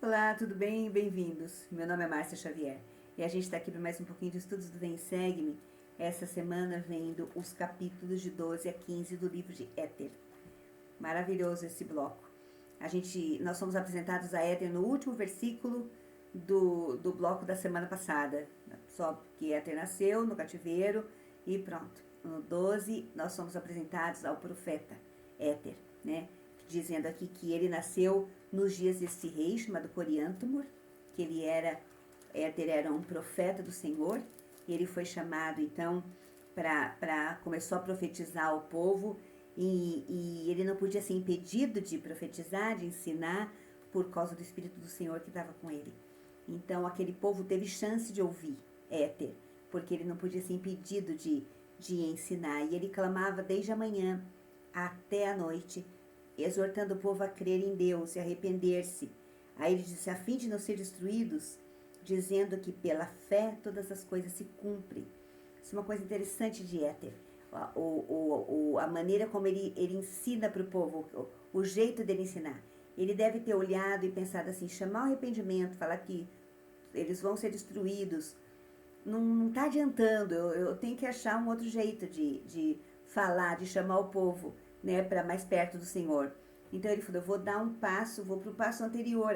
Olá, tudo bem? Bem-vindos. Meu nome é Márcia Xavier e a gente está aqui para mais um pouquinho de estudos do Vem e Segue-me. Essa semana vendo os capítulos de 12 a 15 do livro de Éter. Maravilhoso esse bloco. Nós fomos apresentados a Éter no último versículo do bloco da semana passada. Só que Éter nasceu no cativeiro e pronto. No 12 nós fomos apresentados ao profeta Éter, né? Dizendo aqui que ele nasceu nos dias desse rei chamado Coriantumor, que Éter era um profeta do Senhor, e ele foi chamado então começou a profetizar ao povo, e ele não podia ser impedido de profetizar, de ensinar, por causa do Espírito do Senhor que estava com ele. Então aquele povo teve chance de ouvir Éter, porque ele não podia ser impedido de ensinar, e ele clamava desde a manhã até a noite, exortando o povo a crer em Deus e arrepender-se. Aí ele disse, a fim de não ser destruídos, dizendo que pela fé todas as coisas se cumprem. Isso é uma coisa interessante de Éter. A maneira como ele ensina para o povo, o jeito dele ensinar. Ele deve ter olhado e pensado assim, chamar o arrependimento, falar que eles vão ser destruídos. Não está adiantando, eu tenho que achar um outro jeito de falar, de chamar o povo, né, para mais perto do Senhor. Então ele falou, eu vou dar um passo, vou para o passo anterior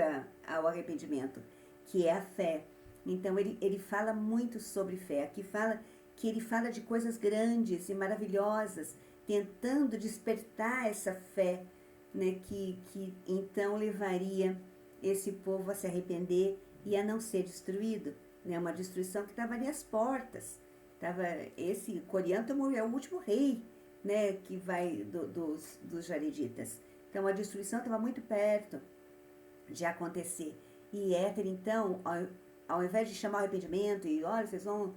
ao arrependimento, que é a fé. Então ele fala muito sobre fé. Aqui fala que ele fala de coisas grandes e maravilhosas, tentando despertar essa fé, né, que então levaria esse povo a se arrepender e a não ser destruído, né, uma destruição que estava ali às portas. Esse Coriantumor é o último rei, né, que vai dos Jareditas. Então a destruição estava muito perto de acontecer. E Éter, então, ao invés de chamar o arrependimento e, olha, vocês vão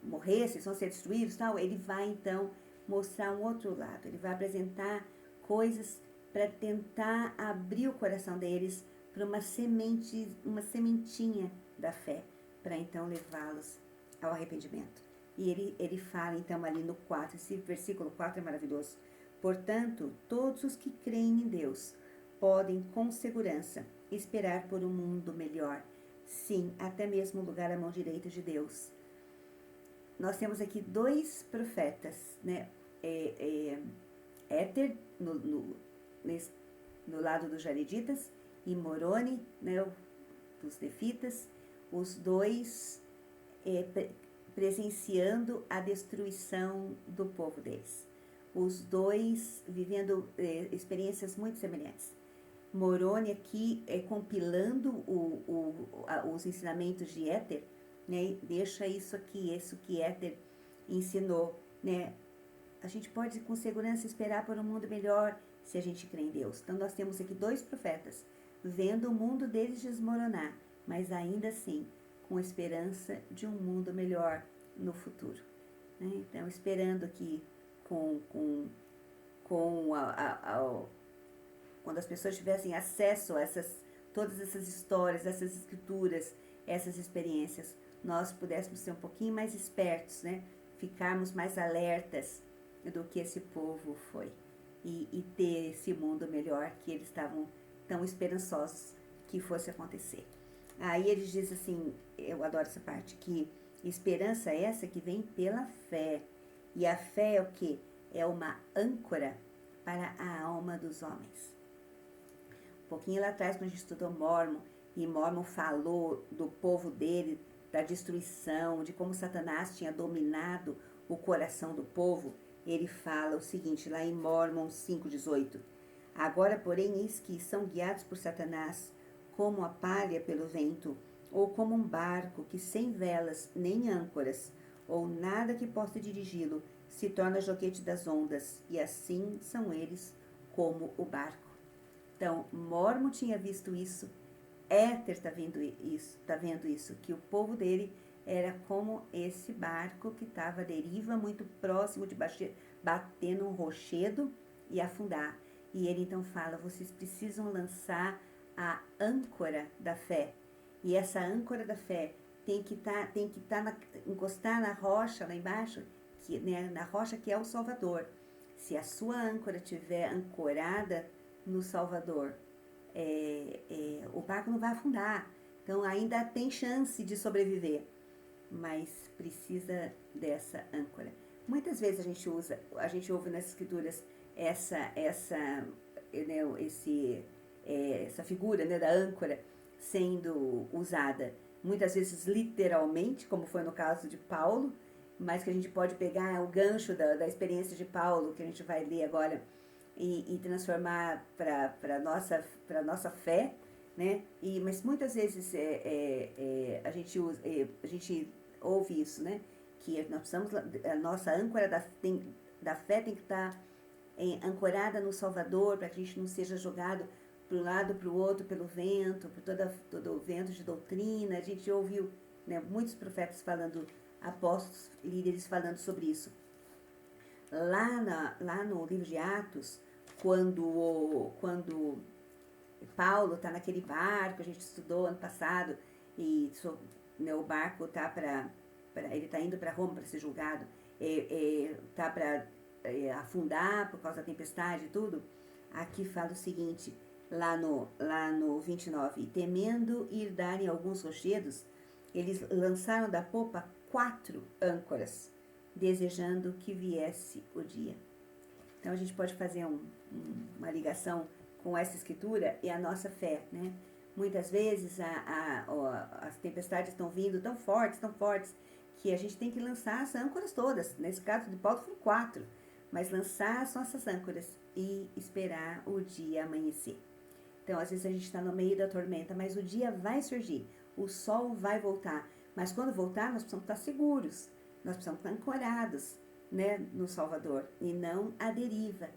morrer, vocês vão ser destruídos, tal, ele vai, então, mostrar um outro lado. Ele vai apresentar coisas para tentar abrir o coração deles para uma sementinha da fé, para então levá-los ao arrependimento. E ele fala então ali no 4, esse versículo 4 é maravilhoso. Portanto, todos os que creem em Deus podem com segurança esperar por um mundo melhor. Sim, até mesmo o lugar à mão direita de Deus. Nós temos aqui dois profetas, né? Éter no lado dos Jareditas e Moroni, né, dos Nefitas, os dois presenciando a destruição do povo deles. Os dois vivendo experiências muito semelhantes. Moroni aqui compilando os ensinamentos de Éter, né? Deixa isso que Éter ensinou, né? A gente pode com segurança esperar por um mundo melhor se a gente crê em Deus. Então nós temos aqui dois profetas vendo o mundo deles desmoronar, mas ainda assim com esperança de um mundo melhor no futuro, né? Então esperando que quando as pessoas tivessem acesso a todas essas histórias, essas escrituras, essas experiências, nós pudéssemos ser um pouquinho mais espertos, né? Ficarmos mais alertas do que esse povo foi. E ter esse mundo melhor que eles estavam tão esperançosos que fosse acontecer. Aí eles dizem assim, eu adoro essa parte, que esperança é essa que vem pela fé. E a fé é o quê? É uma âncora para a alma dos homens. Um pouquinho lá atrás, quando a gente estudou Mormon, e Mormon falou do povo dele, da destruição, de como Satanás tinha dominado o coração do povo, ele fala o seguinte, lá em Mormon 5,18. Agora, porém, eis que são guiados por Satanás, como a palha pelo vento, ou como um barco que sem velas nem âncoras, ou nada que possa dirigi-lo, se torna joguete das ondas, e assim são eles como o barco. Então, Mormon tinha visto isso, Éter está vendo isso, que o povo dele era como esse barco que estava à deriva, muito próximo de bater num rochedo e afundar. E ele então fala, vocês precisam lançar a âncora da fé. E essa âncora da fé tem que encostar na rocha lá embaixo, né, na rocha que é o Salvador. Se a sua âncora estiver ancorada no Salvador, o barco não vai afundar. Então ainda tem chance de sobreviver, mas precisa dessa âncora. Muitas vezes a gente ouve nas escrituras essa figura, né, da âncora sendo usada, muitas vezes literalmente, como foi no caso de Paulo, mas que a gente pode pegar o gancho da experiência de Paulo, que a gente vai ler agora, e transformar para a nossa fé, né? Mas muitas vezes a gente ouve isso, né? Que nós precisamos, a nossa âncora da fé tem que estar ancorada no Salvador, para que a gente não seja jogado para um lado, para o outro, pelo vento, por todo o vento de doutrina. A gente ouviu, né, muitos profetas falando, apóstolos, líderes falando sobre isso. Lá no livro de Atos, quando Paulo está naquele barco, a gente estudou ano passado, e né, o barco está ele está indo para Roma para ser julgado, está para afundar por causa da tempestade e tudo. Aqui fala o seguinte, lá no 29, e temendo ir darem alguns rochedos, eles lançaram da popa 4 âncoras, desejando que viesse o dia. Então a gente pode fazer uma ligação com essa escritura e a nossa fé, né? Muitas vezes as tempestades estão vindo tão fortes, que a gente tem que lançar as âncoras todas. Nesse caso de Paulo foram 4, mas lançar as nossas âncoras e esperar o dia amanhecer. Então, às vezes a gente está no meio da tormenta, mas o dia vai surgir, o sol vai voltar. Mas quando voltar, nós precisamos estar seguros, nós precisamos estar ancorados, né, no Salvador, e não à deriva.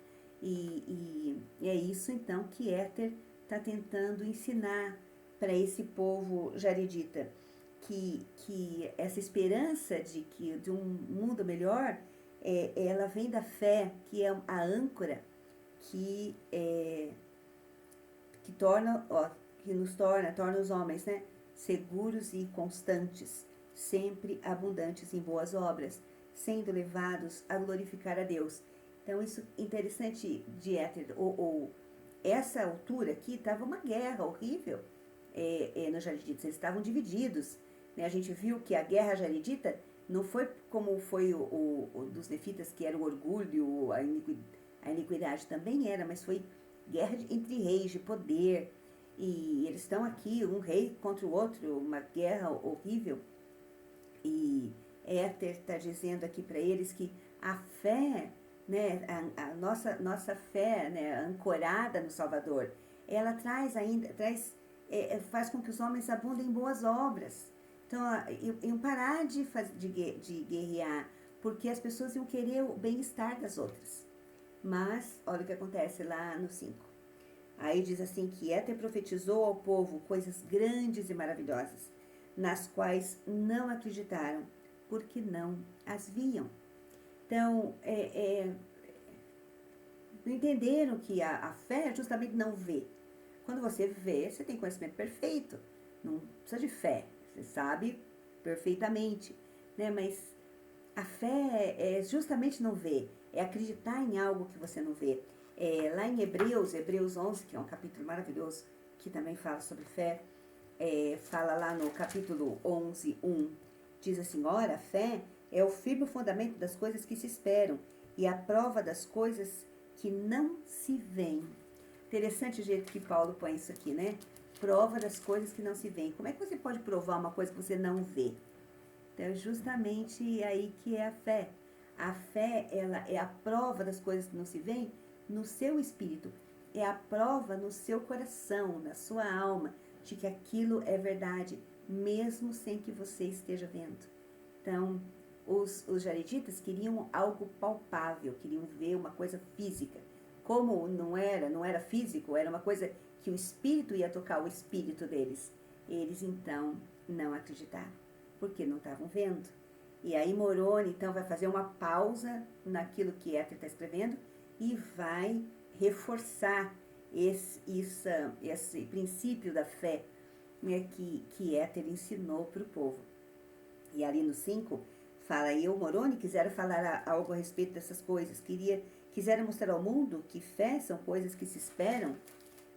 E é isso, então, que Éter está tentando ensinar para esse povo jaredita, que essa esperança de um mundo melhor, ela vem da fé, que é a âncora que torna os homens, né, seguros e constantes, sempre abundantes em boas obras, sendo levados a glorificar a Deus. Então, isso é interessante de Éter. Essa altura aqui estava uma guerra horrível nos Jareditas, eles estavam divididos. Né? A gente viu que a guerra jaredita não foi como foi o dos nefitas, que era o orgulho, a iniquidade também era, mas foi guerra entre reis de poder. E eles estão aqui, um rei contra o outro, uma guerra horrível. E Éter está dizendo aqui para eles que a fé, né, a nossa fé, né, ancorada no Salvador, ela faz com que os homens abundem em boas obras. Então, iam parar de guerrear, porque as pessoas iam querer o bem-estar das outras. Mas, olha o que acontece lá no 5. Aí diz assim que Éter profetizou ao povo coisas grandes e maravilhosas, nas quais não acreditaram, porque não as viam. Então, não entenderam que a fé é justamente não ver. Quando você vê, você tem conhecimento perfeito. Não precisa de fé, você sabe perfeitamente. Né? Mas a fé é justamente não ver, é acreditar em algo que você não vê. Lá em Hebreus 11, que é um capítulo maravilhoso, que também fala sobre fé, fala lá no capítulo 11, 1, diz assim, ora, a fé é o firme fundamento das coisas que se esperam e a prova das coisas que não se veem. Interessante o jeito que Paulo põe isso aqui, né? Prova das coisas que não se veem. Como é que você pode provar uma coisa que você não vê? Então, é justamente aí que é a fé. A fé, ela é a prova das coisas que não se veem no seu espírito. É a prova no seu coração, na sua alma, de que aquilo é verdade, mesmo sem que você esteja vendo. Então, os jareditas queriam algo palpável, queriam ver uma coisa física. Como não era físico, era uma coisa que o espírito ia tocar o espírito deles. Eles, então, não acreditaram, porque não estavam vendo. E aí Moroni, então, vai fazer uma pausa naquilo que Éter está escrevendo e vai reforçar esse princípio da fé, né, que Éter ensinou para o povo. E ali no 5, fala, eu, Moroni, quisera falar algo a respeito dessas coisas, quisera mostrar ao mundo que fé são coisas que se esperam,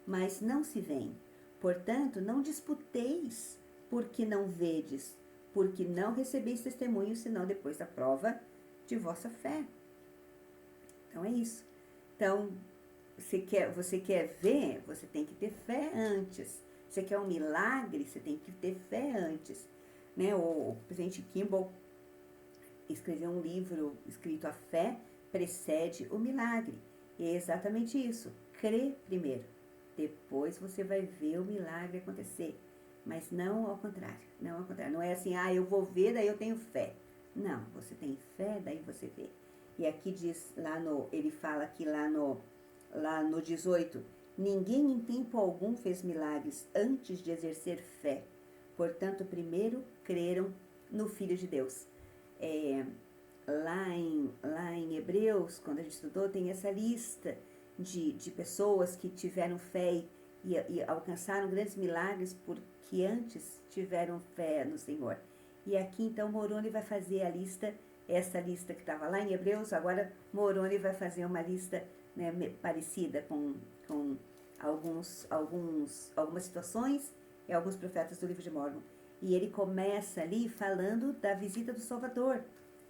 mas não se veem. Portanto, não disputeis, porque não vedes, porque não recebeis testemunho, senão depois da prova de vossa fé. Então é isso. Então, você quer ver, você tem que ter fé antes. Você quer um milagre, você tem que ter fé antes. Né? O presidente Kimball escreveu um livro escrito A Fé Precede o Milagre. E é exatamente isso. Crê primeiro. Depois você vai ver o milagre acontecer. Mas não ao contrário. Não ao contrário. Não é assim, eu vou ver, daí eu tenho fé. Não, você tem fé, daí você vê. E aqui diz, ele fala aqui lá no 18, ninguém em tempo algum fez milagres antes de exercer fé. Portanto, primeiro creram no Filho de Deus. Lá em Hebreus, quando a gente estudou, tem essa lista de pessoas que tiveram fé e alcançaram grandes milagres porque antes tiveram fé no Senhor. E aqui, então, Moroni vai fazer essa lista que estava lá em Hebreus, agora Moroni vai fazer uma lista, né, parecida com algumas situações e alguns profetas do livro de Mórmon. E ele começa ali falando da visita do Salvador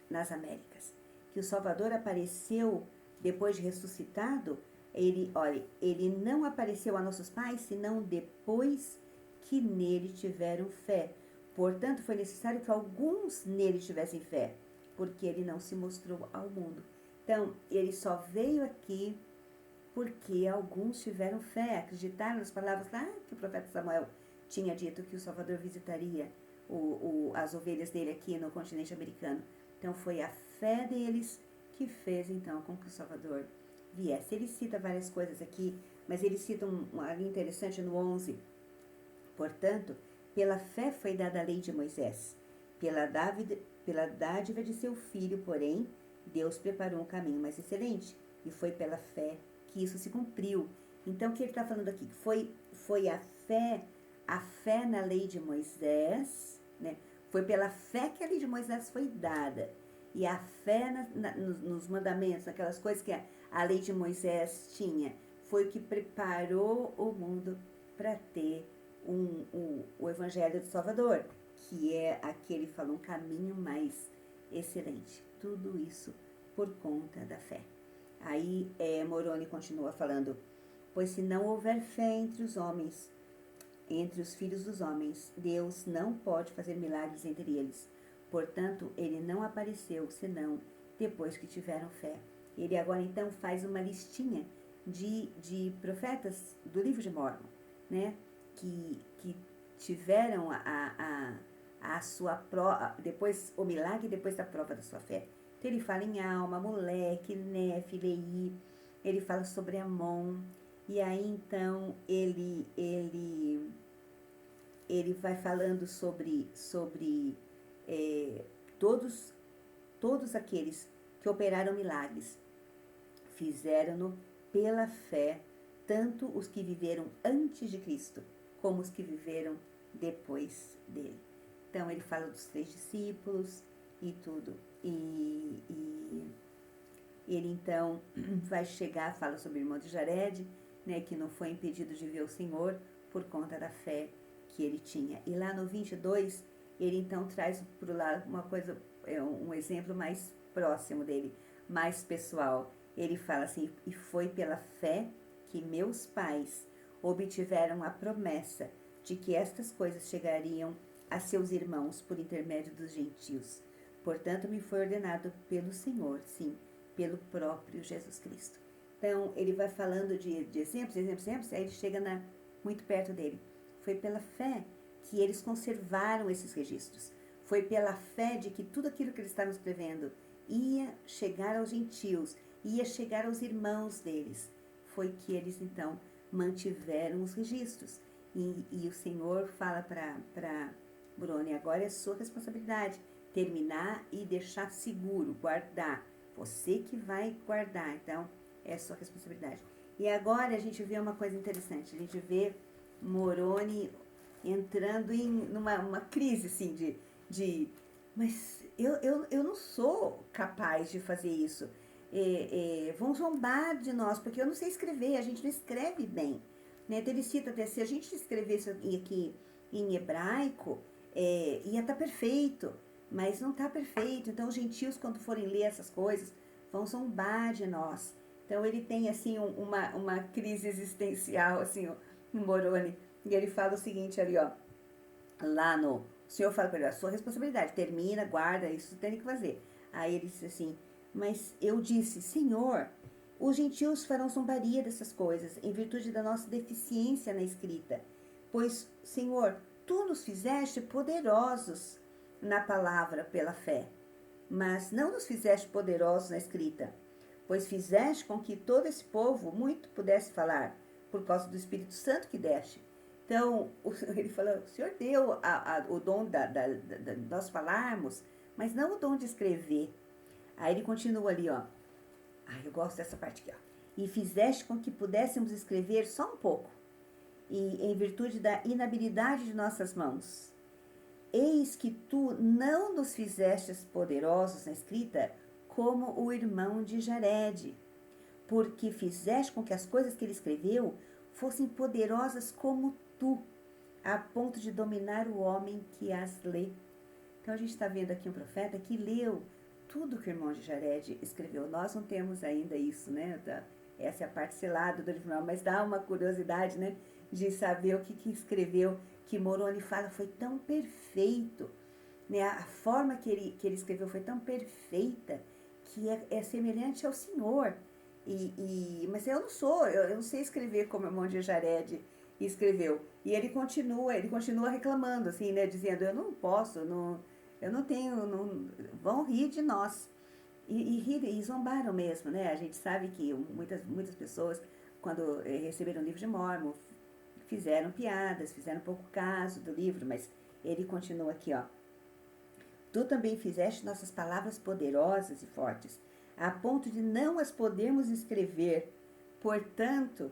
nas Américas. Que o Salvador apareceu depois de ressuscitado. Ele não apareceu a nossos pais, senão depois que nele tiveram fé. Portanto, foi necessário que alguns nele tivessem fé, porque ele não se mostrou ao mundo. Então, ele só veio aqui porque alguns tiveram fé, acreditaram nas palavras lá que o profeta Samuel tinha dito que o Salvador visitaria as ovelhas dele aqui no continente americano. Então, foi a fé deles que fez, então, com que o Salvador viesse. Ele cita várias coisas aqui, mas ele cita ali interessante no 11. Portanto, pela fé foi dada a lei de Moisés. Pela dádiva de seu filho, porém, Deus preparou um caminho mais excelente. E foi pela fé que isso se cumpriu. Então, o que ele está falando aqui? Foi a fé na lei de Moisés, né? Foi pela fé que a lei de Moisés foi dada. E a fé nos mandamentos, naquelas coisas que a lei de Moisés tinha, foi o que preparou o mundo para ter o Evangelho do Salvador, que é aquele, falou, um caminho mais excelente. Tudo isso por conta da fé. Aí Moroni continua falando, pois se não houver fé entre os homens, entre os filhos dos homens, Deus não pode fazer milagres entre eles. Portanto, ele não apareceu, senão depois que tiveram fé. Ele agora, então, faz uma listinha de profetas do livro de Mórmon, né? Que tiveram a sua prova, depois o milagre depois da prova da sua fé. Então, ele fala em Alma, Moleque, Nefe, Leí, ele fala sobre Amon, e aí, então, ele vai falando sobre todos aqueles que operaram milagres, fizeram-no pela fé, tanto os que viveram antes de Cristo, como os que viveram depois dele. Então, ele fala dos 3 discípulos e tudo. E ele, então, vai chegar, fala sobre o irmão de Jared, né, que não foi impedido de ver o Senhor por conta da fé que ele tinha. E lá no 22, ele, então, traz para o lado uma coisa, um exemplo mais próximo dele, mais pessoal. Ele fala assim, e foi pela fé que meus pais obtiveram a promessa de que estas coisas chegariam a seus irmãos por intermédio dos gentios. Portanto, me foi ordenado pelo Senhor, sim, pelo próprio Jesus Cristo. Então, ele vai falando de exemplos, aí ele chega muito perto dele. Foi pela fé que eles conservaram esses registros. Foi pela fé de que tudo aquilo que eles estavam escrevendo ia chegar aos gentios, ia chegar aos irmãos deles. Foi que eles, então, mantiveram os registros. E o Senhor fala para Moroni, agora é sua responsabilidade terminar e deixar seguro, guardar. Você que vai guardar, então, é sua responsabilidade. E agora a gente vê uma coisa interessante, a gente vê Moroni entrando numa crise, assim, mas eu não sou capaz de fazer isso. Vão zombar de nós, porque eu não sei escrever, a gente não escreve bem. né? Então ele cita até, se a gente escrevesse aqui em hebraico, ia estar perfeito, mas não está perfeito. Então os gentios, quando forem ler essas coisas, vão zombar de nós. Então ele tem assim uma crise existencial, assim, o Moroni, e ele fala o seguinte ali, ó, lá no, o Senhor fala para ele, a sua responsabilidade, termina, guarda, isso tem que fazer. Aí ele disse assim, mas eu disse, Senhor, os gentios farão zombaria dessas coisas, em virtude da nossa deficiência na escrita. Pois, Senhor, tu nos fizeste poderosos na palavra pela fé, mas não nos fizeste poderosos na escrita, pois fizeste com que todo esse povo muito pudesse falar, por causa do Espírito Santo que deste. Então, ele fala, o Senhor deu o dom de nós falarmos, mas não o dom de escrever. Aí ele continua ali, ó. Eu gosto dessa parte aqui, ó. E fizeste com que pudéssemos escrever só um pouco, e em virtude da inabilidade de nossas mãos. Eis que tu não nos fizestes poderosos na escrita, como o irmão de Jared, porque fizeste com que as coisas que ele escreveu fossem poderosas como tu, a ponto de dominar o homem que as lê. Então a gente está vendo aqui um profeta que leu tudo que o irmão de Jared escreveu. Nós não temos ainda isso, né? Essa é a parte selada do livro, mas dá uma curiosidade, né? De saber o que escreveu, que Moroni fala foi tão perfeito, né? A forma que ele escreveu foi tão perfeita que é semelhante ao Senhor. Mas eu não sou, eu não sei escrever como o irmão de Jared escreveu. E ele continua reclamando, assim, né? Dizendo, eu não posso, eu não tenho, vão rir de nós. E zombaram mesmo, né? A gente sabe que muitas pessoas, quando receberam o livro de Mórmon, fizeram piadas, fizeram pouco caso do livro, mas ele continua aqui, ó. Tu também fizeste nossas palavras poderosas e fortes, a ponto de não as podermos escrever. Portanto,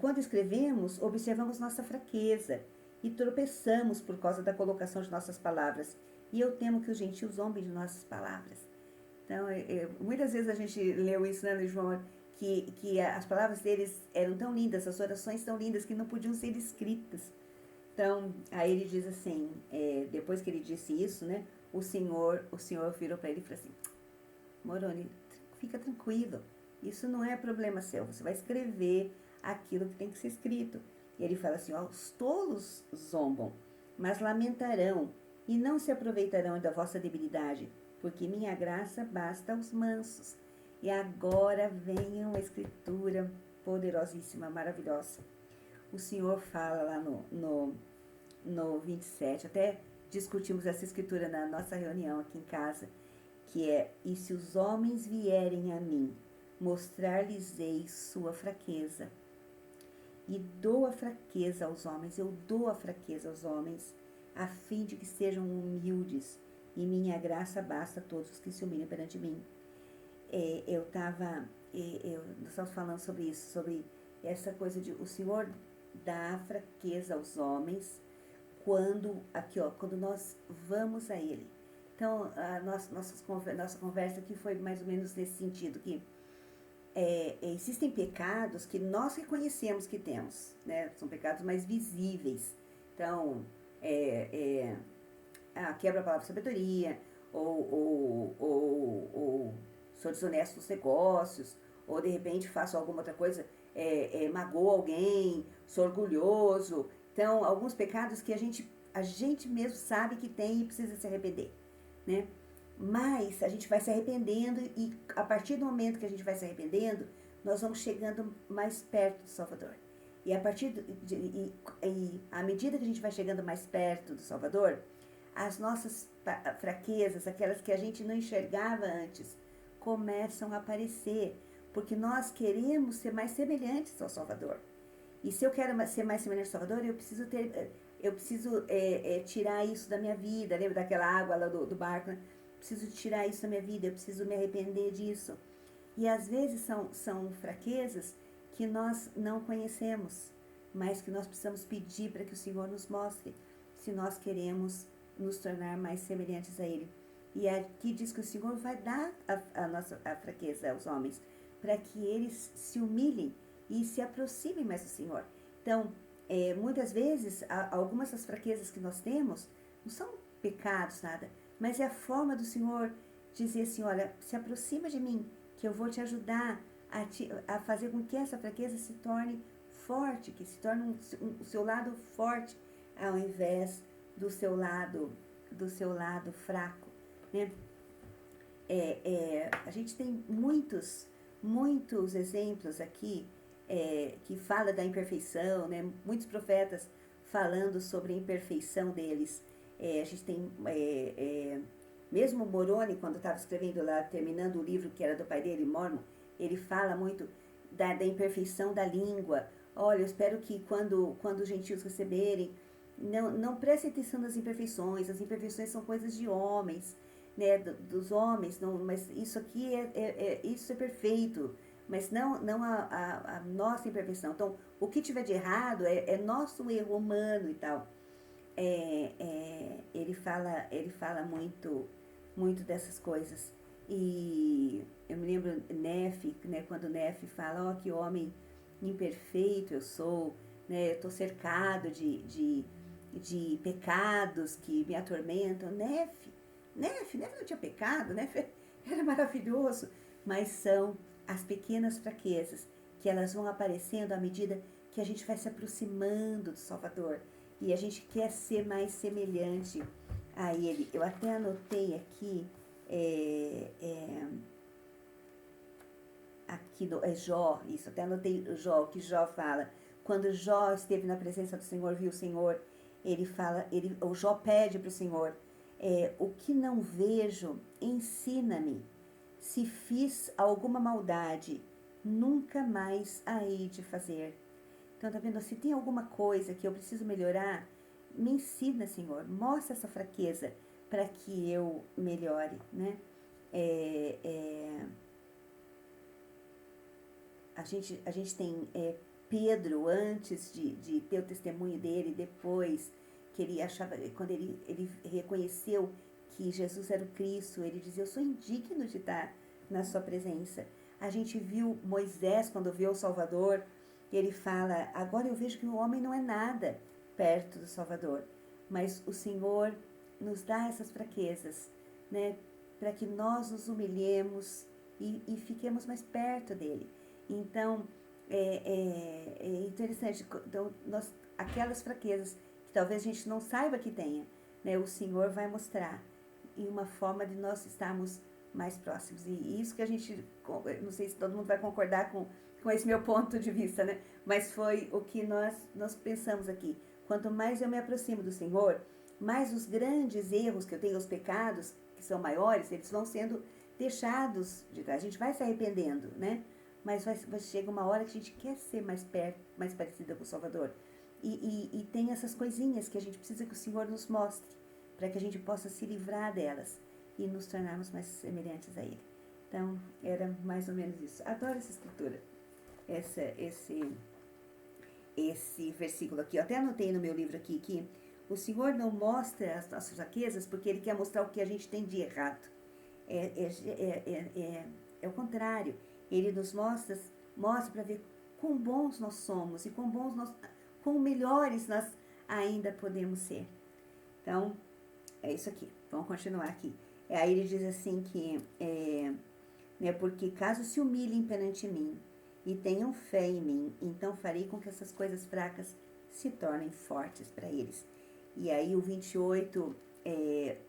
quando escrevemos, observamos nossa fraqueza e tropeçamos por causa da colocação de nossas palavras. E eu temo que os gentios zombem de nossas palavras. Então, muitas vezes a gente leu isso, né, João, que as palavras deles eram tão lindas, as orações tão lindas, que não podiam ser escritas. Então, aí ele diz assim, depois que ele disse isso, né, o Senhor virou para ele e falou assim, Moroni, fica tranquilo, isso não é problema seu, você vai escrever aquilo que tem que ser escrito. E ele fala assim, ó, os tolos zombam, mas lamentarão e não se aproveitarão da vossa debilidade, porque minha graça basta aos mansos. E agora vem uma escritura poderosíssima, maravilhosa. O Senhor fala lá no 27, até discutimos essa escritura na nossa reunião aqui em casa, que é, e se os homens vierem a mim, mostrar-lhes-ei sua fraqueza. E dou a fraqueza aos homens, eu dou a fraqueza aos homens, a fim de que sejam humildes, e minha graça basta a todos os que se humilham perante mim. Nós estamos falando sobre isso, sobre essa coisa de o Senhor dá fraqueza aos homens quando nós vamos a Ele. Então, a nossa conversa aqui foi mais ou menos nesse sentido, que existem pecados que nós reconhecemos que temos, né? São pecados mais visíveis. Então, quebra a palavra de sabedoria, ou sou desonesto nos negócios, ou de repente faço alguma outra coisa, magoo alguém, sou orgulhoso. Então, alguns pecados que a gente mesmo sabe que tem e precisa se arrepender, né? Mas a gente vai se arrependendo e a partir do momento que a gente vai se arrependendo, nós vamos chegando mais perto do Salvador. E à medida que a gente vai chegando mais perto do Salvador, as nossas fraquezas, aquelas que a gente não enxergava antes, começam a aparecer, porque nós queremos ser mais semelhantes ao Salvador. E se eu quero ser mais semelhante ao Salvador, eu preciso tirar isso da minha vida. Lembra daquela água lá do barco, né? Preciso tirar isso da minha vida, eu preciso me arrepender disso. E às vezes são fraquezas que nós não conhecemos, mas que nós precisamos pedir para que o Senhor nos mostre, se nós queremos nos tornar mais semelhantes a Ele. E aqui diz que o Senhor vai dar a fraqueza aos homens, para que eles se humilhem e se aproximem mais do Senhor. Então, muitas vezes, algumas das fraquezas que nós temos não são pecados, nada, mas é a forma do Senhor dizer assim, olha, se aproxima de mim, que eu vou te ajudar a fazer com que essa fraqueza se torne forte, que se torne o seu lado forte, ao invés do seu lado fraco, né? A gente tem muitos exemplos aqui que fala da imperfeição, né? Muitos profetas falando sobre a imperfeição deles. A gente tem mesmo Moroni, quando estava escrevendo lá, terminando o livro que era do pai dele, Mormon, ele fala muito da imperfeição da língua. Olha, eu espero que quando os gentios receberem, não prestem atenção nas imperfeições. As imperfeições são coisas de homens, né, dos homens, não, mas isso aqui isso é perfeito, mas não a nossa imperfeição. Então, o que tiver de errado é nosso erro humano e tal. Ele fala muito dessas coisas. E eu me lembro Nefe, né, quando Nefe fala, que homem imperfeito eu sou, né, eu estou cercado de pecados que me atormentam. Nefe não tinha pecado, Nefe era maravilhoso, mas são as pequenas fraquezas que elas vão aparecendo à medida que a gente vai se aproximando do Salvador e a gente quer ser mais semelhante a Ele. Eu até anotei aqui, Jó, isso, até anotei Jó, que Jó fala. Quando Jó esteve na presença do Senhor, viu o Senhor, o Jó pede para o Senhor, o que não vejo, ensina-me. Se fiz alguma maldade, nunca mais a hei de fazer. Então, tá vendo? Se tem alguma coisa que eu preciso melhorar, me ensina, Senhor. Mostra essa fraqueza para que eu melhore, né? A gente tem Pedro, antes de ter o testemunho dele, depois que ele achava, quando ele reconheceu que Jesus era o Cristo, ele dizia, eu sou indigno de estar na sua presença. A gente viu Moisés, quando viu o Salvador, ele fala, agora eu vejo que o homem não é nada perto do Salvador, mas o Senhor nos dá essas fraquezas, né, para que nós nos humilhemos e fiquemos mais perto dele. Então, é interessante, então, aquelas fraquezas que talvez a gente não saiba que tenha, né, o Senhor vai mostrar em uma forma de nós estarmos mais próximos. E isso que a gente, não sei se todo mundo vai concordar com esse meu ponto de vista, né? Mas foi o que nós pensamos aqui. Quanto mais eu me aproximo do Senhor, mais os grandes erros que eu tenho, os pecados que são maiores, eles vão sendo deixados de trás. A gente vai se arrependendo, né? Mas chega uma hora que a gente quer ser mais perto, mais parecida com o Salvador. E tem essas coisinhas que a gente precisa que o Senhor nos mostre, para que a gente possa se livrar delas e nos tornarmos mais semelhantes a Ele. Então, era mais ou menos isso. Adoro essa escritura, esse versículo aqui. Eu até anotei no meu livro aqui que o Senhor não mostra as nossas fraquezas porque Ele quer mostrar o que a gente tem de errado. É o contrário. Ele nos mostra para ver quão bons nós somos e quão melhores nós ainda podemos ser. Então, é isso aqui. Vamos continuar aqui. Aí ele diz assim que, né, porque caso se humilhem perante mim e tenham fé em mim, então farei com que essas coisas fracas se tornem fortes para eles. E aí o 28,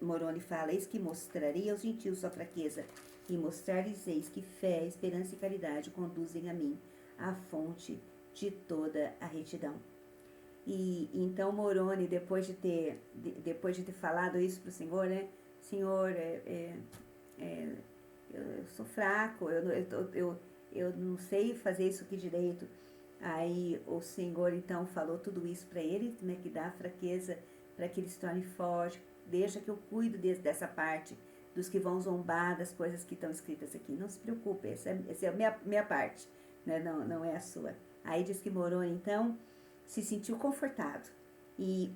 Moroni fala, eis que mostrarei aos gentios sua fraqueza, e mostrar-lhes eis que fé, esperança e caridade conduzem a mim, a fonte de toda a retidão. E então Moroni, depois de ter falado isso para o Senhor, né? Senhor, eu sou fraco, eu não sei fazer isso aqui direito. Aí o Senhor então falou tudo isso para ele, né? Que dá a fraqueza para que ele se torne forte. Deixa que eu cuido dessa parte, dos que vão zombar das coisas que estão escritas aqui. Não se preocupe, essa é a minha parte, né? Não é a sua. Aí diz que Moroni então se sentiu confortado e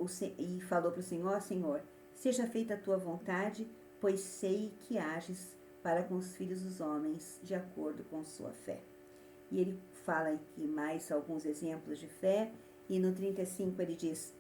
falou para o Senhor, Senhor, seja feita a tua vontade, pois sei que ages para com os filhos dos homens de acordo com sua fé. E ele fala aqui mais alguns exemplos de fé, E no 35 ele diz: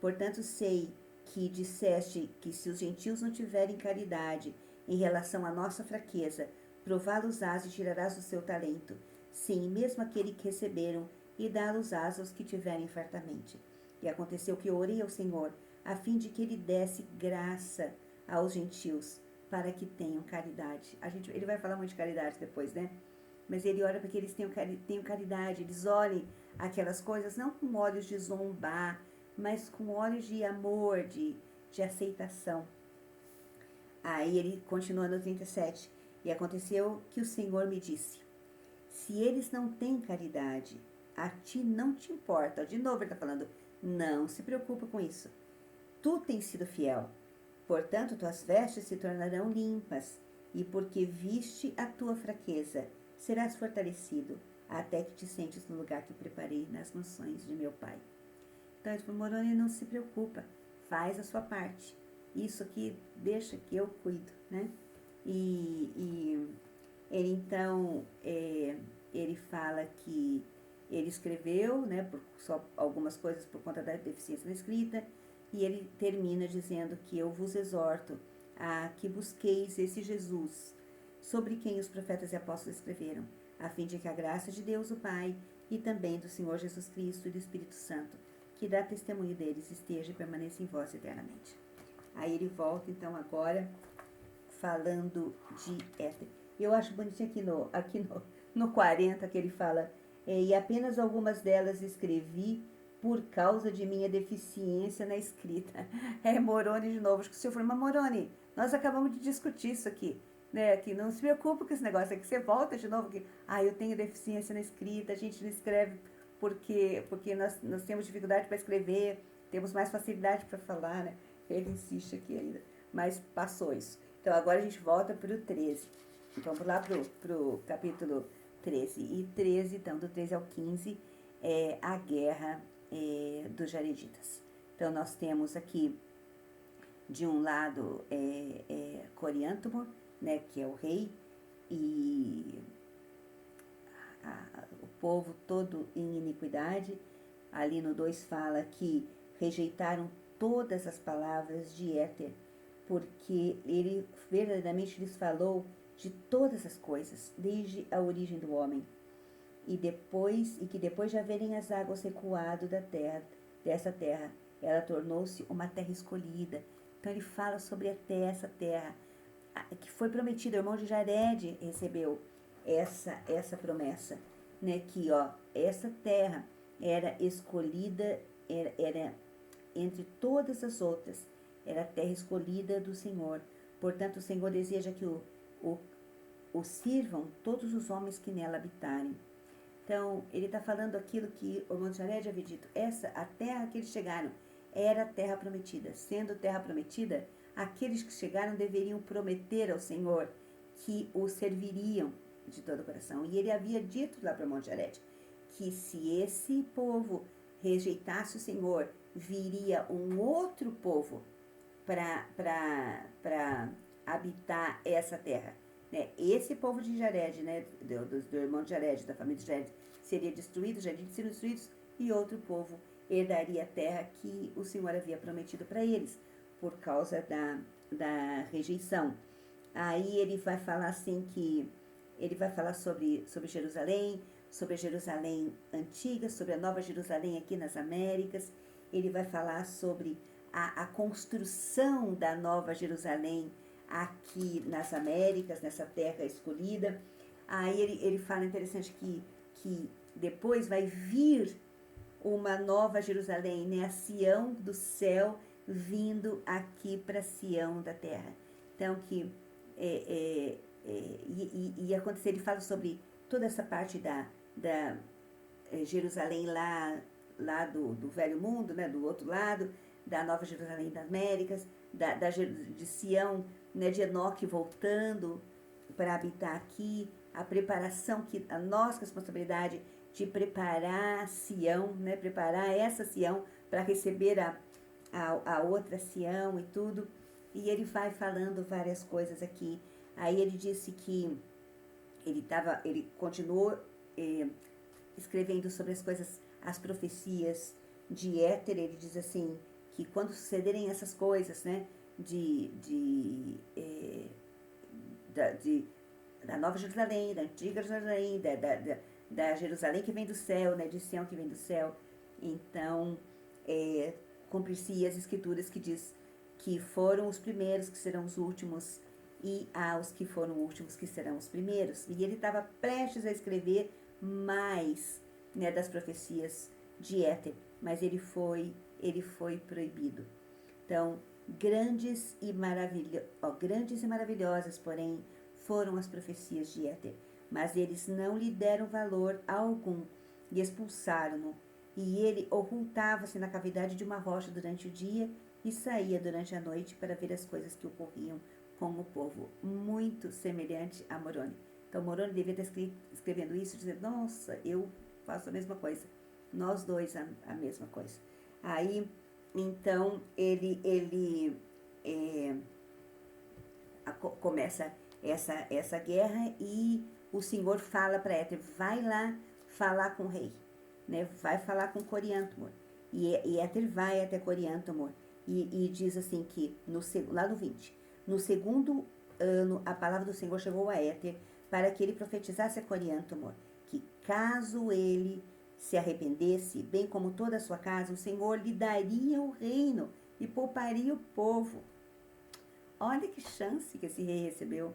portanto sei que disseste que se os gentios não tiverem caridade em relação à nossa fraqueza, prová-los-ás e tirarás o seu talento. Sim, mesmo aquele que receberam, e dá-los-ás aos que tiverem fartamente. E aconteceu que eu orei ao Senhor, a fim de que ele desse graça aos gentios, para que tenham caridade. Ele vai falar muito de caridade depois, né? Mas ele ora para que eles tenham caridade, eles olhem aquelas coisas não com olhos de zombar, mas com olhos de amor, de aceitação. Aí ele continua no 37. E aconteceu que o Senhor me disse: se eles não têm caridade, a ti não te importa. De novo ele está falando, não se preocupa com isso. Tu tens sido fiel. Portanto, tuas vestes se tornarão limpas, e porque viste a tua fraqueza, serás fortalecido, até que te sentes no lugar que preparei nas mansões de meu Pai. Então, ele falou, Moroni, não se preocupa, faz a sua parte. Isso aqui, deixa que eu cuido, né? E ele, então, ele fala que ele escreveu, né, por só algumas coisas por conta da deficiência na escrita, e ele termina dizendo que eu vos exorto a que busqueis esse Jesus, sobre quem os profetas e apóstolos escreveram, a fim de que a graça de Deus, o Pai, e também do Senhor Jesus Cristo e do Espírito Santo, que dá testemunho deles, esteja e permaneça em vós eternamente. Aí ele volta, então, agora, falando de Éter. Eu acho bonitinho aqui no 40, que ele fala, e apenas algumas delas escrevi por causa de minha deficiência na escrita. Moroni de novo. Acho que o senhor falou, mas Moroni, nós acabamos de discutir isso aqui. Né, que não se preocupe com esse negócio, é que você volta de novo, que eu tenho deficiência na escrita, a gente não escreve porque nós temos dificuldade para escrever, temos mais facilidade para falar, né? Ele insiste aqui ainda, mas passou isso. Então agora a gente volta para o 13. Então vamos lá para o capítulo 13. E 13, então, do 13 ao 15, é a guerra dos Jareditas. Então nós temos aqui, de um lado, Coriantumor, né, que é o rei, e o povo todo em iniquidade. Ali no 2 fala que rejeitaram todas as palavras de Éter, porque ele verdadeiramente lhes falou de todas as coisas, desde a origem do homem, e que depois de haverem as águas recuado dessa terra, ela tornou-se uma terra escolhida. Então ele fala sobre essa terra que foi prometida. O irmão de Jared recebeu essa promessa, né, que essa terra era escolhida, era entre todas as outras, era a terra escolhida do Senhor. Portanto, o Senhor deseja que o sirvam todos os homens que nela habitarem. Então, ele está falando aquilo que o irmão de Jared havia dito. A terra que eles chegaram era a terra prometida. Sendo terra prometida, aqueles que chegaram deveriam prometer ao Senhor que o serviriam de todo o coração. E ele havia dito lá para o irmão de Jared que se esse povo rejeitasse o Senhor, viria um outro povo para habitar essa terra. Né? Esse povo de Jared, né, do irmão de Jared, da família de Jared, seria destruído, Jared seriam destruídos, e outro povo herdaria a terra que o Senhor havia prometido para eles, por causa da rejeição. Aí ele vai falar assim que ele vai falar sobre Jerusalém, sobre a Jerusalém antiga, sobre a Nova Jerusalém aqui nas Américas. Ele vai falar sobre a construção da Nova Jerusalém aqui nas Américas, nessa terra escolhida. Aí ele fala interessante que depois vai vir uma Nova Jerusalém, né? A Sião do céu vindo aqui para Sião da terra. Então, que acontecer, ele fala sobre toda essa parte da Jerusalém lá do Velho Mundo, né, do outro lado, da Nova Jerusalém das Américas, de Sião, né, de Enoque voltando para habitar aqui, a preparação, a nossa responsabilidade de preparar Sião, né, preparar essa Sião para receber a outra Sião e tudo. E ele vai falando várias coisas aqui. Aí ele disse que ele continuou escrevendo sobre as coisas, as profecias de Éter, ele diz assim, que quando sucederem essas coisas, né, de da Nova Jerusalém, da Antiga Jerusalém, da Jerusalém que vem do céu, né, de Sião que vem do céu. Então, cumprir-se as escrituras que diz que foram os primeiros que serão os últimos e aos que foram últimos que serão os primeiros. E ele estava prestes a escrever mais, né, das profecias de Éter, mas ele foi proibido. Então, grandes e maravilhosas, porém, foram as profecias de Éter, mas eles não lhe deram valor algum e expulsaram-no. E ele ocultava-se na cavidade de uma rocha durante o dia e saía durante a noite para ver as coisas que ocorriam com o povo, muito semelhante a Moroni. Então, Moroni devia estar escrevendo isso, dizendo, nossa, eu faço a mesma coisa, nós dois a mesma coisa. Aí, então, ele começa essa guerra e o Senhor fala para Éter, vai lá falar com o rei, né? Vai falar com Coriantumor. E Éter vai até Coriantumor e diz assim que, lá no 20, no segundo ano, a palavra do Senhor chegou a Éter para que ele profetizasse a Coriantumor, que caso ele se arrependesse, bem como toda a sua casa, o Senhor lhe daria o reino e pouparia o povo. Olha que chance que esse rei recebeu.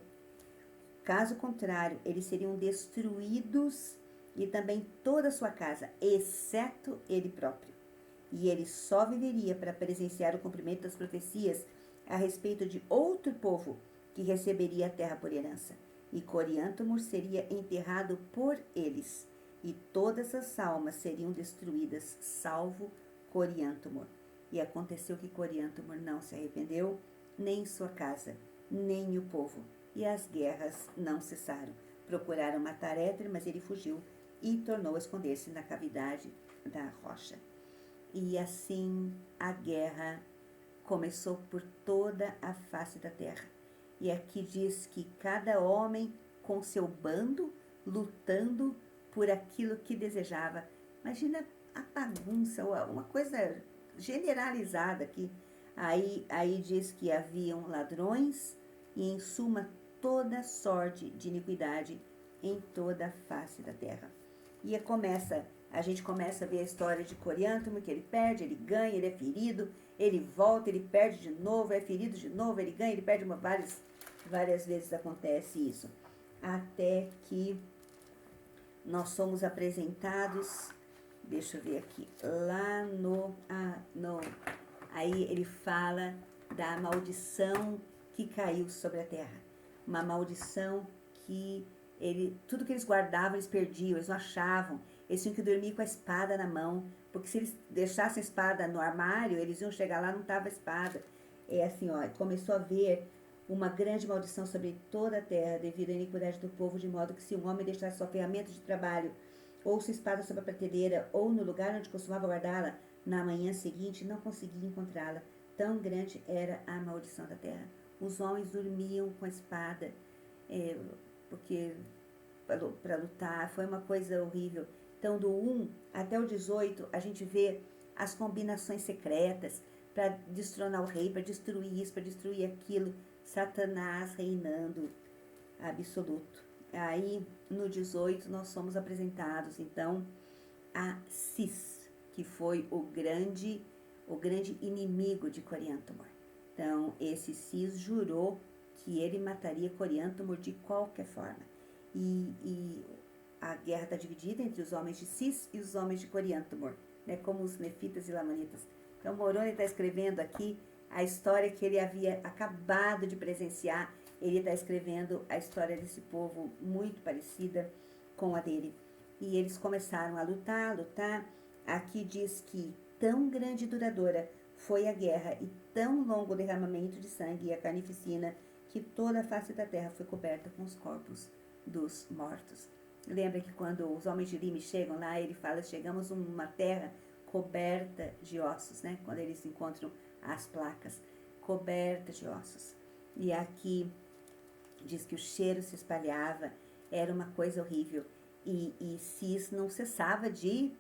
Caso contrário, eles seriam destruídos e também toda a sua casa, exceto ele próprio. E ele só viveria para presenciar o cumprimento das profecias a respeito de outro povo que receberia a terra por herança. E Coriantumor seria enterrado por eles, e todas as almas seriam destruídas, salvo Coriantumor. E aconteceu que Coriantumor não se arrependeu, nem sua casa, nem o povo. E as guerras não cessaram. Procuraram matar Éter, mas ele fugiu e tornou a esconder-se na cavidade da rocha. E assim a guerra começou por toda a face da terra. E aqui diz que cada homem com seu bando, lutando por aquilo que desejava. Imagina a bagunça, uma coisa generalizada aqui. Aí diz que haviam ladrões e, em suma, toda sorte de iniquidade em toda a face da terra. E a gente começa a ver a história de Coriantumor, que ele perde, ele ganha, ele é ferido, ele volta, ele perde de novo, é ferido de novo, ele ganha, ele perde várias vezes acontece isso. Até que nós somos apresentados, deixa eu ver aqui, lá aí ele fala da maldição que caiu sobre a terra. Uma maldição que tudo que eles guardavam, eles perdiam, eles não achavam. Eles tinham que dormir com a espada na mão, porque se eles deixassem a espada no armário, eles iam chegar lá, não estava a espada. É assim, ó, começou a haver uma grande maldição sobre toda a terra, devido à iniquidade do povo, de modo que se um homem deixasse sua ferramenta de trabalho, ou sua espada sobre a prateleira, ou no lugar onde costumava guardá-la, na manhã seguinte não conseguia encontrá-la. Tão grande era a maldição da terra. Os homens dormiam com a espada, porque para lutar, foi uma coisa horrível. Então, do 1 até o 18, a gente vê as combinações secretas para destronar o rei, para destruir isso, para destruir aquilo. Satanás reinando absoluto. Aí, no 18, nós somos apresentados, então, a Cis, que foi o grande inimigo de Coriantumor. Então, esse Cis jurou que ele mataria Coriantumor de qualquer forma. E a guerra está dividida entre os homens de Cis e os homens de Coriantumor, né, como os nefitas e lamanitas. Então, Moroni está escrevendo aqui a história que ele havia acabado de presenciar. Ele está escrevendo a história desse povo muito parecida com a dele. E eles começaram a lutar. Aqui diz que tão grande e duradoura foi a guerra e tão longo o derramamento de sangue e a carnificina que toda a face da terra foi coberta com os corpos dos mortos. Lembra que quando os homens de Lime chegam lá, ele fala, chegamos a uma terra coberta de ossos, né? Quando eles encontram as placas, cobertas de ossos. E aqui diz que o cheiro se espalhava, era uma coisa horrível. E Cis não cessava de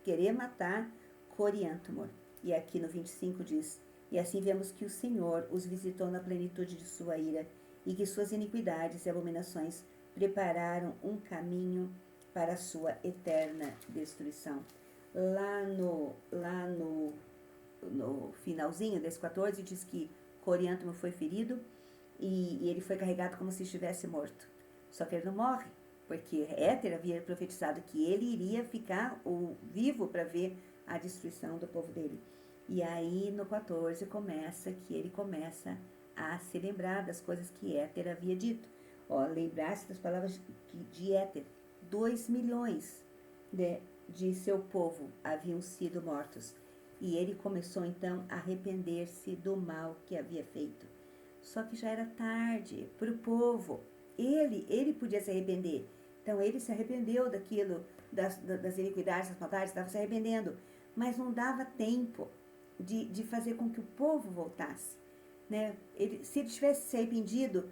querer matar Coriantumor. E aqui no 25 diz: e assim vemos que o Senhor os visitou na plenitude de sua ira, e que suas iniquidades e abominações prepararam um caminho para a sua eterna destruição. No finalzinho desse 14 diz que Coriantumor foi ferido e ele foi carregado como se estivesse morto. Só que ele não morre, porque Éter havia profetizado que ele iria ficar vivo para ver a destruição do povo dele. E aí no 14 ele começa a se lembrar das coisas que Éter havia dito. Lembrar-se das palavras de Éter. 2 milhões de seu povo haviam sido mortos. E ele começou então a arrepender-se do mal que havia feito. Só que já era tarde para o povo. Ele podia se arrepender. Então ele se arrependeu daquilo, das iniquidades, das maldades, estava se arrependendo. Mas não dava tempo de fazer com que o povo voltasse. Né? Se ele tivesse se arrependido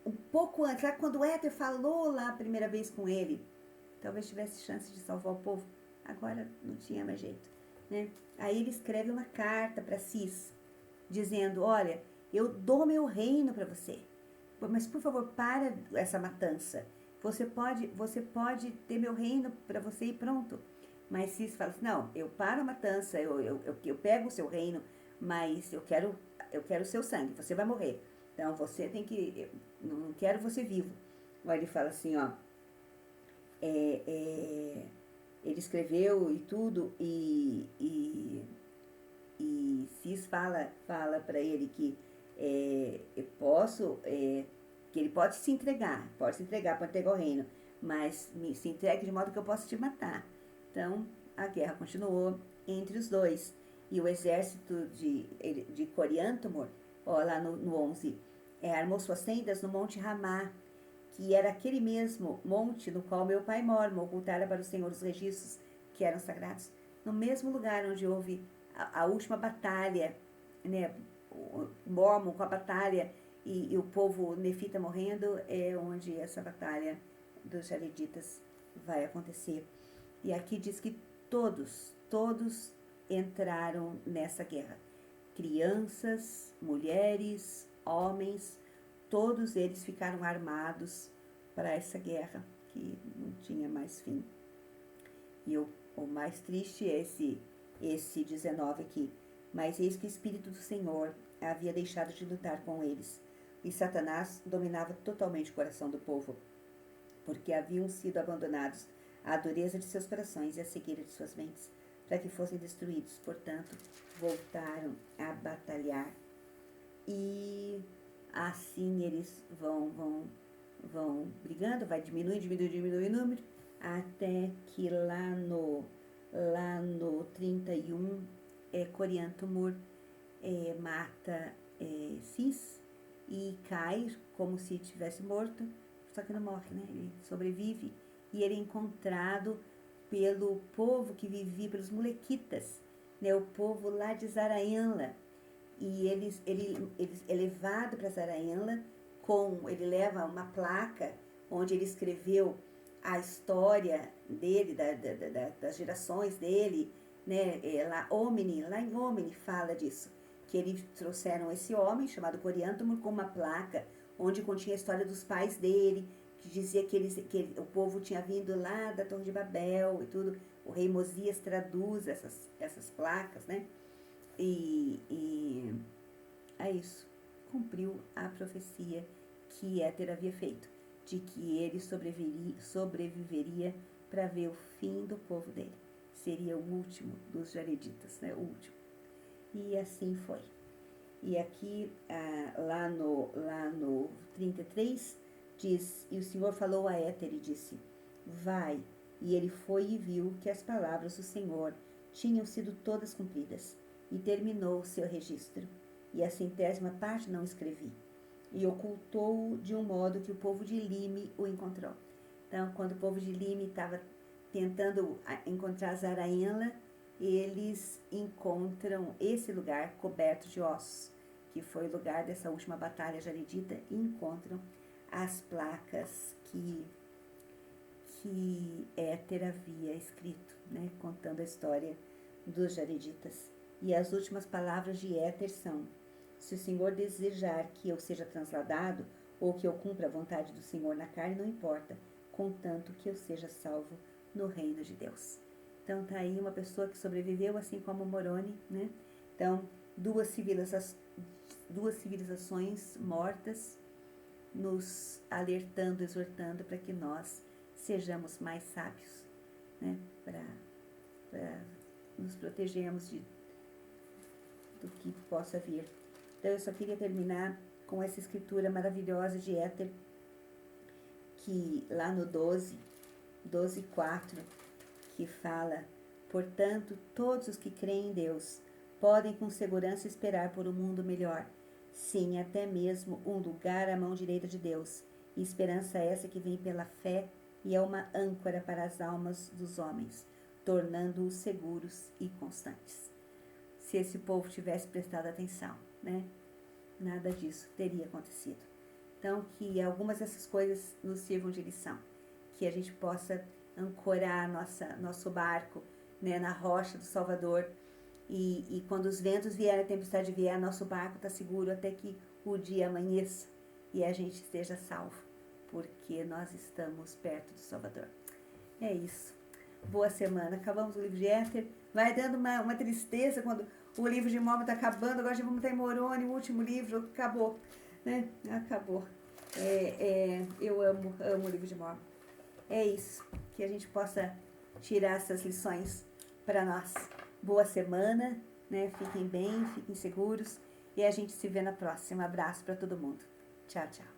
um pouco antes, lá quando Éter falou lá a primeira vez com ele, talvez tivesse chance de salvar o povo. Agora não tinha mais jeito. Né? Aí ele escreve uma carta para Cis, dizendo: olha, eu dou meu reino para você, mas por favor, para essa matança. Você pode ter meu reino para você e pronto. Mas Cis fala assim: não, eu paro a matança, eu pego o seu reino, mas eu quero o seu sangue, você vai morrer. Então você tem que, eu não quero você vivo. Aí ele fala assim, ele escreveu e tudo, e Cis fala para ele que que ele pode se entregar, pode entregar o reino, mas se entregue de modo que eu possa te matar. Então, a guerra continuou entre os dois. E o exército de Coriantumor, lá no 11, armou suas tendas no Monte Ramá, que era aquele mesmo monte no qual meu pai Mormon ocultara para o Senhor os registros que eram sagrados. No mesmo lugar onde houve a última batalha, né, o Mormon com a batalha e o povo nefita morrendo, é onde essa batalha dos Jareditas vai acontecer. E aqui diz que todos entraram nessa guerra. Crianças, mulheres, homens, todos eles ficaram armados para essa guerra que não tinha mais fim. E o mais triste é esse 19 aqui. Mas eis que o Espírito do Senhor havia deixado de lutar com eles. E Satanás dominava totalmente o coração do povo, porque haviam sido abandonados à dureza de seus corações e à cegueira de suas mentes, para que fossem destruídos. Portanto, voltaram a batalhar. E assim eles vão brigando, vai diminuindo o número, até que lá no 31, Coriantumor mata Cis e cai como se tivesse morto, só que não morre, né? Ele sobrevive e ele é encontrado pelo povo que vivia, pelos molequitas, né? O povo lá de Zaraianla. E ele é levado para Zaraianla, ele leva uma placa onde ele escreveu a história dele, das gerações dele, né? Lá em Omni fala disso, que eles trouxeram esse homem chamado Coriantumor com uma placa onde continha a história dos pais dele, que dizia que o povo tinha vindo lá da Torre de Babel e tudo. O rei Mosias traduz essas placas, né? E é isso. Cumpriu a profecia que Éter havia feito, de que ele sobreviveria para ver o fim do povo dele. Seria o último dos Jareditas, né? O último. E assim foi. E aqui, lá no 33, diz: e o Senhor falou a Éter e disse: vai. E ele foi e viu que as palavras do Senhor tinham sido todas cumpridas. E terminou o seu registro. E a 100ª parte não escrevi. E ocultou-o de um modo que o povo de Lime o encontrou. Então, quando o povo de Lime estava tentando encontrar Zaraianla, eles encontram esse lugar coberto de ossos, que foi o lugar dessa última batalha jaredita, e encontram as placas que Éter havia escrito, né, contando a história dos Jareditas. E as últimas palavras de Éter são: se o Senhor desejar que eu seja transladado, ou que eu cumpra a vontade do Senhor na carne, não importa, contanto que eu seja salvo no reino de Deus. Então tá aí uma pessoa que sobreviveu, assim como Moroni, né? Então, duas civilizações mortas, nos alertando, exortando para que nós sejamos mais sábios, né? Para nos protegermos do que possa vir. Então eu só queria terminar com essa escritura maravilhosa de Éter, que lá no 12:4, que fala: portanto, todos os que creem em Deus podem com segurança esperar por um mundo melhor, sim, até mesmo um lugar à mão direita de Deus, e esperança essa que vem pela fé e é uma âncora para as almas dos homens, tornando-os seguros e constantes. Se esse povo tivesse prestado atenção, né? Nada disso teria acontecido. Então, que algumas dessas coisas nos sirvam de lição, que a gente possa ancorar nosso barco, né, na rocha do Salvador, e quando os ventos vierem, a tempestade vier, nosso barco está seguro até que o dia amanheça e a gente esteja salvo, porque nós estamos perto do Salvador. É isso. Boa semana. Acabamos o livro de Éter. Vai dando uma tristeza quando o livro de Mormon está acabando. Agora já vamos estar em Moroni, o último livro. Acabou. Né? Acabou. Eu amo o livro de Mormon. É isso. Que a gente possa tirar essas lições para nós. Boa semana. Né? Fiquem bem, fiquem seguros. E a gente se vê na próxima. Abraço para todo mundo. Tchau, tchau.